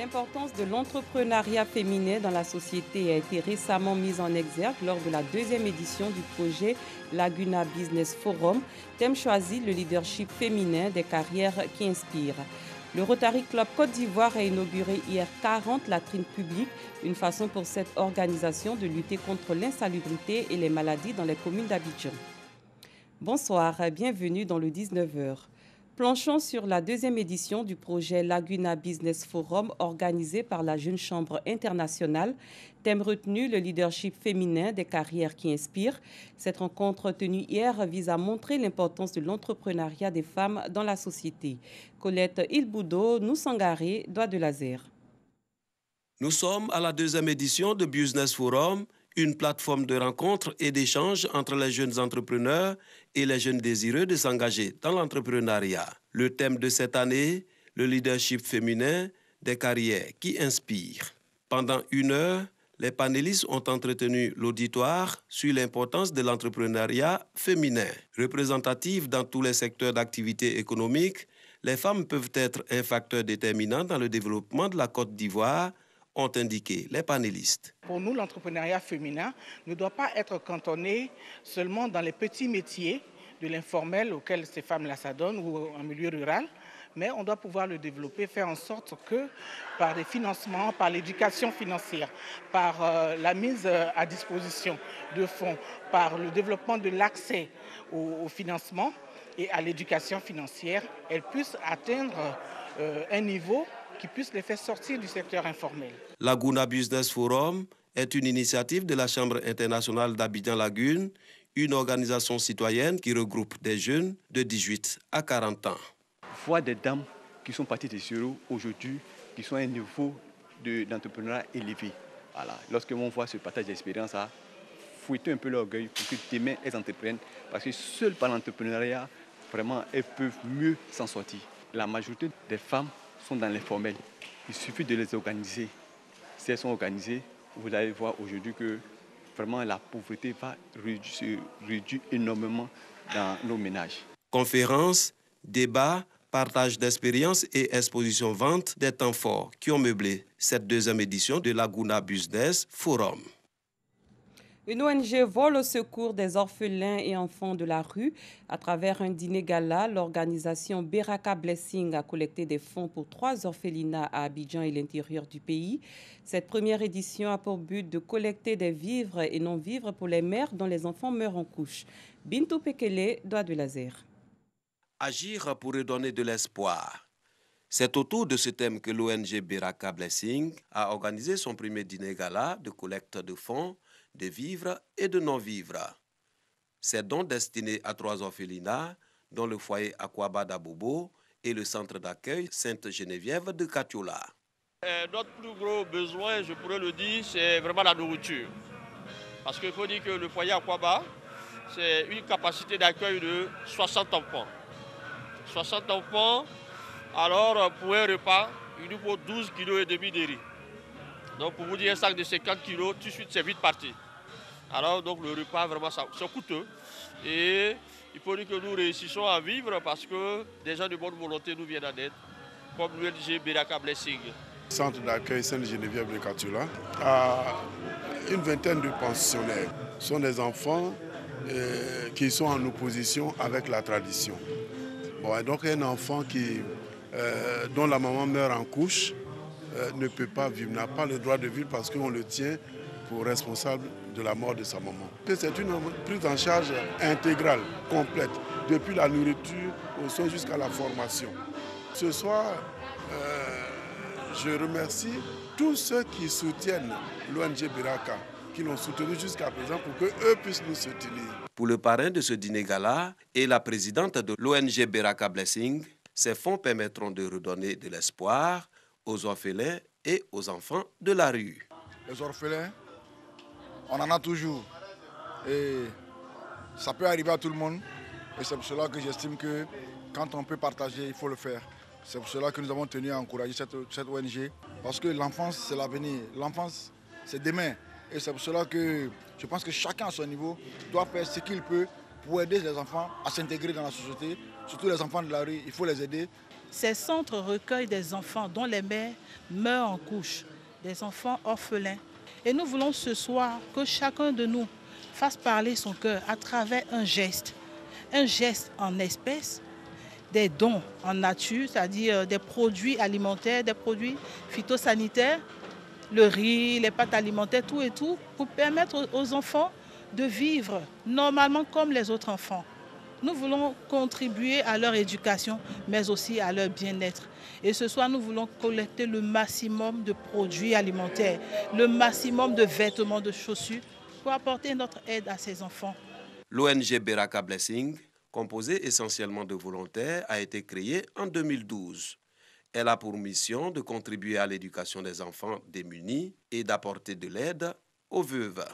L'importance de l'entrepreneuriat féminin dans la société a été récemment mise en exergue lors de la deuxième édition du projet Laguna Business Forum, thème choisi le leadership féminin des carrières qui inspirent. Le Rotary Club Côte d'Ivoire a inauguré hier 40 latrines publiques, une façon pour cette organisation de lutter contre l'insalubrité et les maladies dans les communes d'Abidjan. Bonsoir, bienvenue dans le 19h. Planchons sur la deuxième édition du projet Laguna Business Forum organisé par la Jeune Chambre internationale. Thème retenu, le leadership féminin des carrières qui inspirent. Cette rencontre tenue hier vise à montrer l'importance de l'entrepreneuriat des femmes dans la société. Colette Ilboudo, Nousangaré, Doigt de Laser. Nous sommes à la deuxième édition de Business Forum, une plateforme de rencontre et d'échange entre les jeunes entrepreneurs et les jeunes désireux de s'engager dans l'entrepreneuriat. Le thème de cette année, le leadership féminin des carrières qui inspirent. Pendant une heure, les panélistes ont entretenu l'auditoire sur l'importance de l'entrepreneuriat féminin. Représentatives dans tous les secteurs d'activité économique, les femmes peuvent être un facteur déterminant dans le développement de la Côte d'Ivoire, ont indiqué les panélistes. Pour nous, l'entrepreneuriat féminin ne doit pas être cantonné seulement dans les petits métiers de l'informel auxquels ces femmes-là s'adonnent ou en milieu rural, mais on doit pouvoir le développer, faire en sorte que par des financements, par l'éducation financière, par la mise à disposition de fonds, par le développement de l'accès au financement et à l'éducation financière, elles puissent atteindre un niveau qui puisse les faire sortir du secteur informel. Laguna Business Forum est une initiative de la Chambre internationale d'Abidjan-Lagune, une organisation citoyenne qui regroupe des jeunes de 18 à 40 ans. Voir des dames qui sont parties de zéro aujourd'hui, qui sont à un niveau d'entrepreneuriat élevé. Voilà. Lorsque l'on voit ce partage d'expérience, fouetter un peu l'orgueil pour que demain elles entreprennent, parce que seul par l'entrepreneuriat, vraiment, elles peuvent mieux s'en sortir. La majorité des femmes sont dans l'informel. Il suffit de les organiser. Si elles sont organisées, vous allez voir aujourd'hui que vraiment la pauvreté va se réduire énormément dans nos ménages. Conférences, débats, partage d'expériences et exposition-vente des temps forts qui ont meublé cette deuxième édition de Laguna Business Forum. Une ONG vole au secours des orphelins et enfants de la rue. À travers un dîner gala, l'organisation Beraka Blessing a collecté des fonds pour 3 orphelinats à Abidjan et l'intérieur du pays. Cette première édition a pour but de collecter des vivres et non-vivres pour les mères dont les enfants meurent en couche. Bintou Pekele, Doigt de Laser. Agir pour redonner de l'espoir. C'est autour de ce thème que l'ONG Beraka Blessing a organisé son premier dîner gala de collecte de fonds, de vivres et de non-vivres. Ces dons destinés à 3 orphelinats, dont le foyer Akwaba d'Abobo et le centre d'accueil Sainte-Geneviève de Katiola. Notre plus gros besoin, je pourrais le dire, c'est vraiment la nourriture. Parce qu'il faut dire que le foyer Akwaba, c'est une capacité d'accueil de 60 enfants. 60 enfants, alors pour un repas, il nous faut 12,5 kg de riz. Donc pour vous dire un sac de 50 kg, tout de suite c'est vite parti. Alors donc le repas vraiment c'est coûteux. Et il faut dire que nous réussissons à vivre parce que des gens de bonne volonté nous viennent en aide, comme l'ONG Beraka Blessing. Le centre d'accueil Sainte-Geneviève de Katiola a une vingtaine de pensionnaires. Ce sont des enfants qui sont en opposition avec la tradition. Bon, et donc un enfant dont la maman meurt en couche ne peut pas vivre, n'a pas le droit de vivre parce qu'on le tient pour responsable de la mort de sa maman. C'est une prise en charge intégrale, complète, depuis la nourriture au soin jusqu'à la formation. Ce soir, je remercie tous ceux qui soutiennent l'ONG Beraka, qui l'ont soutenu jusqu'à présent pour qu'eux puissent nous soutenir. Pour le parrain de ce dîner gala et la présidente de l'ONG Beraka Blessing, ces fonds permettront de redonner de l'espoir aux orphelins et aux enfants de la rue. Les orphelins, on en a toujours. Et ça peut arriver à tout le monde. Et c'est pour cela que j'estime que quand on peut partager, il faut le faire. C'est pour cela que nous avons tenu à encourager cette ONG. Parce que l'enfance, c'est l'avenir. L'enfance, c'est demain. Et c'est pour cela que je pense que chacun à son niveau doit faire ce qu'il peut pour aider les enfants à s'intégrer dans la société. Surtout les enfants de la rue, il faut les aider. Ces centres recueillent des enfants dont les mères meurent en couche, des enfants orphelins. Et nous voulons ce soir que chacun de nous fasse parler son cœur à travers un geste en espèces, des dons en nature, c'est-à-dire des produits alimentaires, des produits phytosanitaires, le riz, les pâtes alimentaires, tout et tout, pour permettre aux enfants de vivre normalement comme les autres enfants. Nous voulons contribuer à leur éducation, mais aussi à leur bien-être. Et ce soir, nous voulons collecter le maximum de produits alimentaires, le maximum de vêtements, de chaussures, pour apporter notre aide à ces enfants. L'ONG Beraka Blessing, composée essentiellement de volontaires, a été créée en 2012. Elle a pour mission de contribuer à l'éducation des enfants démunis et d'apporter de l'aide aux veuves.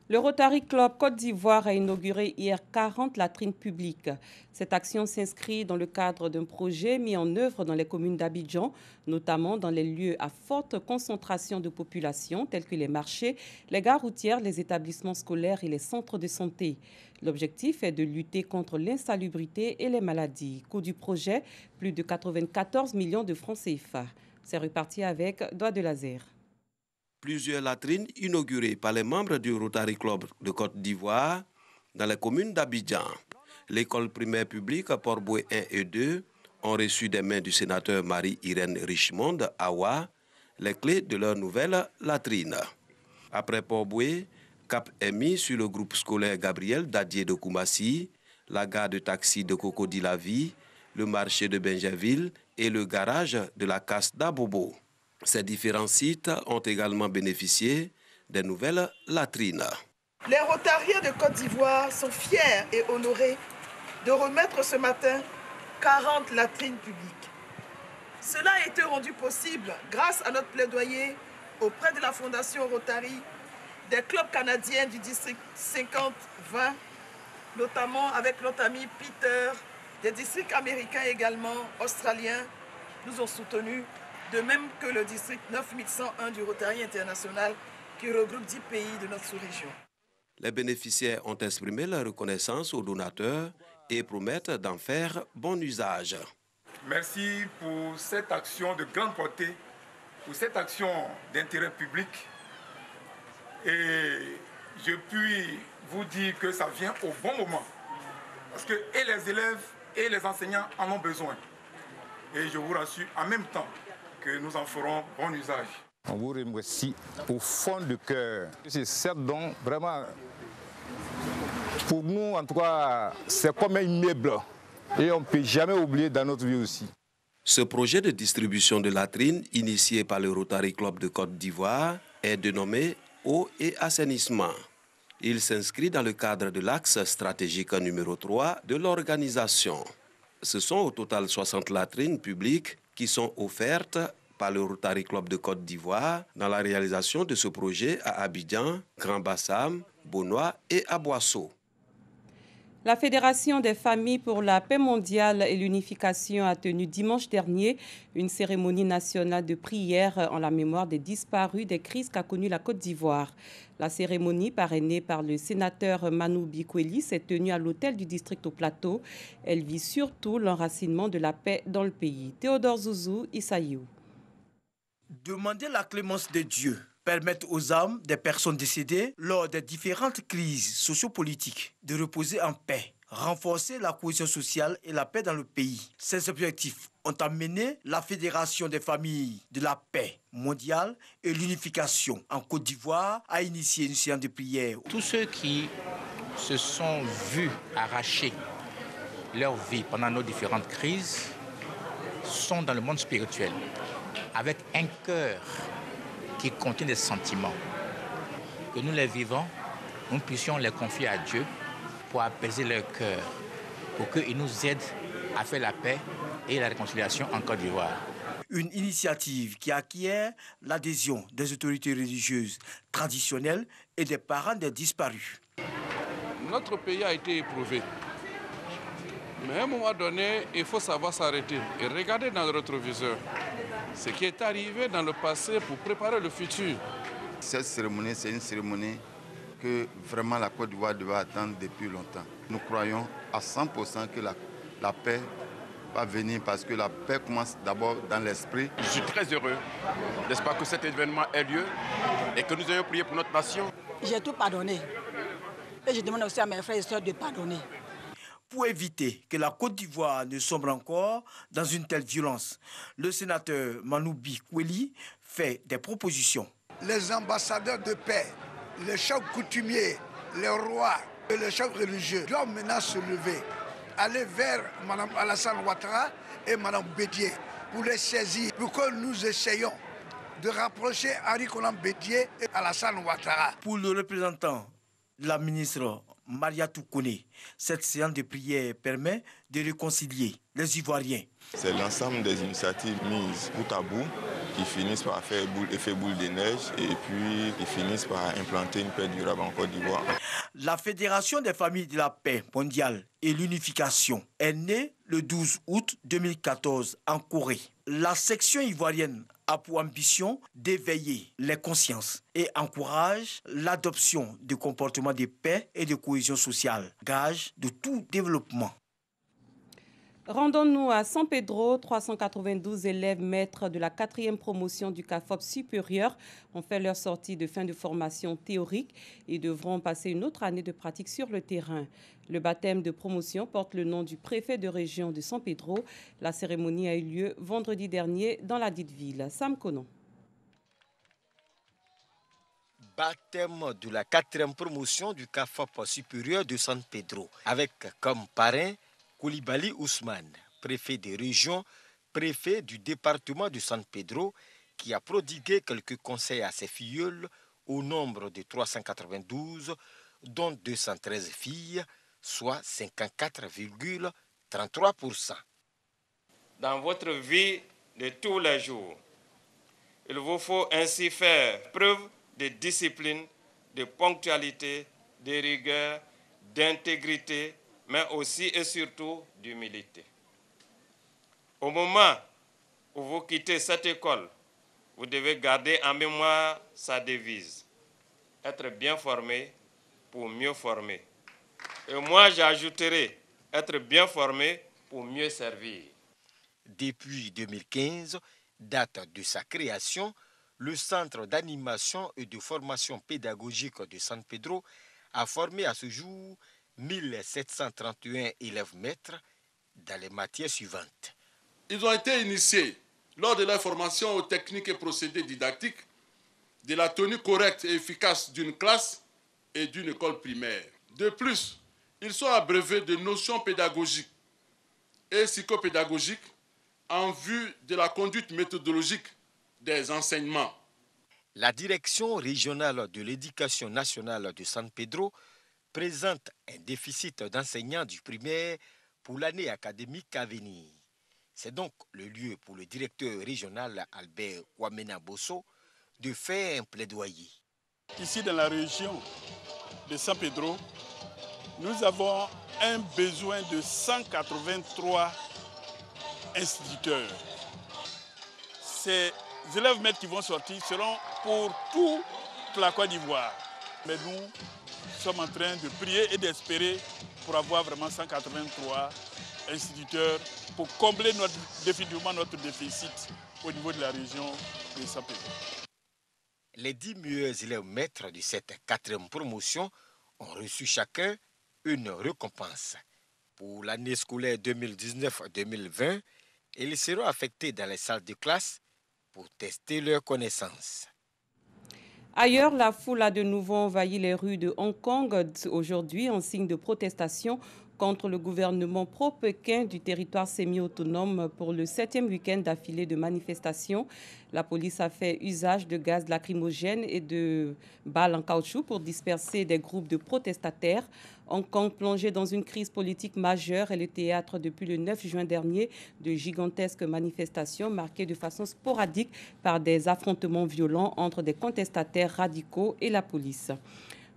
Le Rotary Club Côte d'Ivoire a inauguré hier 40 latrines publiques. Cette action s'inscrit dans le cadre d'un projet mis en œuvre dans les communes d'Abidjan, notamment dans les lieux à forte concentration de population tels que les marchés, les gares routières, les établissements scolaires et les centres de santé. L'objectif est de lutter contre l'insalubrité et les maladies. Coût du projet, plus de 94 millions de francs CFA. C'est reparti avec Doigt de laser. Plusieurs latrines inaugurées par les membres du Rotary Club de Côte d'Ivoire dans les communes d'Abidjan. L'école primaire publique Port-Boué 1 et 2 ont reçu des mains du sénateur Marie-Irène Richmond Awa les clés de leur nouvelle latrine. Après Port-Boué, cap est mis sur le groupe scolaire Gabriel Dadier de Koumassi, la gare de taxi de Cocody-la-Vie, le marché de Benjaville et le garage de la Casse d'Abobo. Ces différents sites ont également bénéficié des nouvelles latrines. Les Rotariens de Côte d'Ivoire sont fiers et honorés de remettre ce matin 40 latrines publiques. Cela a été rendu possible grâce à notre plaidoyer auprès de la Fondation Rotary, des clubs canadiens du district 50-20, notamment avec notre ami Peter, des districts américains également, australiens, nous ont soutenus, de même que le district 9101 du Rotary International qui regroupe 10 pays de notre sous-région. Les bénéficiaires ont exprimé leur reconnaissance aux donateurs et promettent d'en faire bon usage. Merci pour cette action de grande portée, pour cette action d'intérêt public. Et je puis vous dire que ça vient au bon moment. Parce que et les élèves et les enseignants en ont besoin. Et je vous rassure en même temps que nous en ferons bon usage. On vous remercie au fond du cœur. C'est certes donc vraiment, pour nous en tout cas, c'est comme un meuble. Et on ne peut jamais oublier dans notre vie aussi. Ce projet de distribution de latrines, initié par le Rotary Club de Côte d'Ivoire, est dénommé Eau et assainissement. Il s'inscrit dans le cadre de l'axe stratégique numéro 3 de l'organisation. Ce sont au total 60 latrines publiques qui sont offertes par le Rotary Club de Côte d'Ivoire dans la réalisation de ce projet à Abidjan, Grand-Bassam, Bonois et Aboisseau. La Fédération des familles pour la paix mondiale et l'unification a tenu dimanche dernier une cérémonie nationale de prière en la mémoire des disparus des crises qu'a connu la Côte d'Ivoire. La cérémonie, parrainée par le sénateur Manou Bikweli, s'est tenue à l'hôtel du district au Plateau. Elle vise surtout l'enracinement de la paix dans le pays. Théodore Zouzou, Issaïou. Demander la clémence de Dieu, permettre aux âmes des personnes décédées lors des différentes crises sociopolitiques de reposer en paix, renforcer la cohésion sociale et la paix dans le pays. Ces objectifs ont amené la Fédération des familles de la paix mondiale et l'unification en Côte d'Ivoire à initier une séance de prière. Tous ceux qui se sont vus arracher leur vie pendant nos différentes crises sont dans le monde spirituel, avec un cœur qui contient des sentiments. Que nous les vivons, nous puissions les confier à Dieu pour apaiser leur cœur, pour qu'il nous aide à faire la paix et la réconciliation en Côte d'Ivoire. Une initiative qui acquiert l'adhésion des autorités religieuses traditionnelles et des parents des disparus. Notre pays a été éprouvé. Mais à un moment donné, il faut savoir s'arrêter et regarder dans le rétroviseur ce qui est arrivé dans le passé pour préparer le futur. Cette cérémonie, c'est une cérémonie que vraiment la Côte d'Ivoire devait attendre depuis longtemps. Nous croyons à 100% que la paix pas venir parce que la paix commence d'abord dans l'esprit. Je suis très heureux, n'est-ce pas, que cet événement ait lieu et que nous ayons prié pour notre nation. J'ai tout pardonné. Et je demande aussi à mes frères et sœurs de pardonner. Pour éviter que la Côte d'Ivoire ne sombre encore dans une telle violence, le sénateur Manoubi Kweli fait des propositions. Les ambassadeurs de paix, les chefs coutumiers, les rois et les chefs religieux doivent maintenant se lever, aller vers Mme Alassane Ouattara et Mme Bédié pour les saisir, pour que nous essayions de rapprocher Henri Konan Bédié et Alassane Ouattara. Pour le représentant de la ministre Mariatou Kone, cette séance de prière permet de réconcilier les Ivoiriens. C'est l'ensemble des initiatives mises bout à bout qui finissent par faire effet boule de neige et puis qui finissent par implanter une paix durable en Côte d'Ivoire. La Fédération des familles de la paix mondiale et l'unification est née le 12 août 2014 en Corée. La section ivoirienne a pour ambition d'éveiller les consciences et encourage l'adoption de comportements de paix et de cohésion sociale, gage de tout développement. Rendons-nous à San Pedro. 392 élèves maîtres de la 4e promotion du CAFOP supérieur ont fait leur sortie de fin de formation théorique et devront passer une autre année de pratique sur le terrain. Le baptême de promotion porte le nom du préfet de région de San Pedro. La cérémonie a eu lieu vendredi dernier dans la dite ville. Sam Konon. Baptême de la 4e promotion du CAFOP supérieur de San Pedro, avec comme parrain Koulibaly Ousmane, préfet de région, préfet du département de San Pedro, qui a prodigué quelques conseils à ses filleuls au nombre de 392, dont 213 filles, soit 54,33%. Dans votre vie de tous les jours, il vous faut ainsi faire preuve de discipline, de ponctualité, de rigueur, d'intégrité, mais aussi et surtout d'humilité. Au moment où vous quittez cette école, vous devez garder en mémoire sa devise: être bien formé pour mieux former. Et moi, j'ajouterai être bien formé pour mieux servir. Depuis 2015, date de sa création, le Centre d'animation et de formation pédagogique de San Pedro a formé à ce jour 1731 élèves maîtres dans les matières suivantes. Ils ont été initiés lors de leur formation aux techniques et procédés didactiques, de la tenue correcte et efficace d'une classe et d'une école primaire. De plus, ils sont abreuvés de notions pédagogiques et psychopédagogiques en vue de la conduite méthodologique des enseignements. La direction régionale de l'éducation nationale de San Pedro présente un déficit d'enseignants du primaire pour l'année académique à venir. C'est donc le lieu pour le directeur régional Albert Ouamena Bosso de faire un plaidoyer. Ici dans la région de San Pedro, nous avons un besoin de 183 instituteurs. Ces élèves maîtres qui vont sortir seront pour toute la Côte d'Ivoire. Mais nous sommes en train de prier et d'espérer pour avoir vraiment 183 instituteurs pour combler définitivement notre déficit au niveau de la région de San Pedro. Les 10 meilleurs élèves maîtres de cette 4e promotion ont reçu chacun une récompense. Pour l'année scolaire 2019-2020, ils seront affectés dans les salles de classe pour tester leurs connaissances. Ailleurs, la foule a de nouveau envahi les rues de Hong Kong aujourd'hui en signe de protestation contre le gouvernement pro-Pékin du territoire semi-autonome pour le 7e week-end d'affilée de manifestations. La police a fait usage de gaz lacrymogène et de balles en caoutchouc pour disperser des groupes de protestataires. Hong Kong, plongé dans une crise politique majeure, est le théâtre depuis le 9 juin dernier de gigantesques manifestations marquées de façon sporadique par des affrontements violents entre des contestataires radicaux et la police.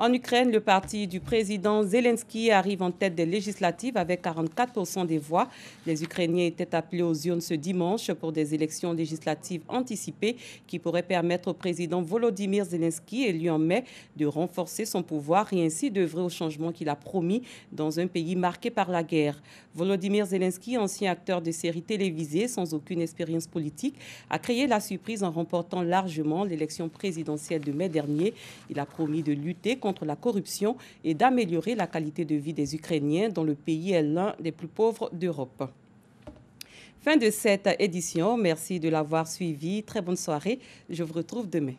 En Ukraine, le parti du président Zelensky arrive en tête des législatives avec 44% des voix. Les Ukrainiens étaient appelés aux urnes ce dimanche pour des élections législatives anticipées qui pourraient permettre au président Volodymyr Zelensky, élu en mai, de renforcer son pouvoir et ainsi d'œuvrer au changement qu'il a promis dans un pays marqué par la guerre. Volodymyr Zelensky, ancien acteur de séries télévisées sans aucune expérience politique, a créé la surprise en remportant largement l'élection présidentielle de mai dernier. Il a promis de lutter contre la corruption et d'améliorer la qualité de vie des Ukrainiens dont le pays est l'un des plus pauvres d'Europe. Fin de cette édition. Merci de l'avoir suivi. Très bonne soirée. Je vous retrouve demain.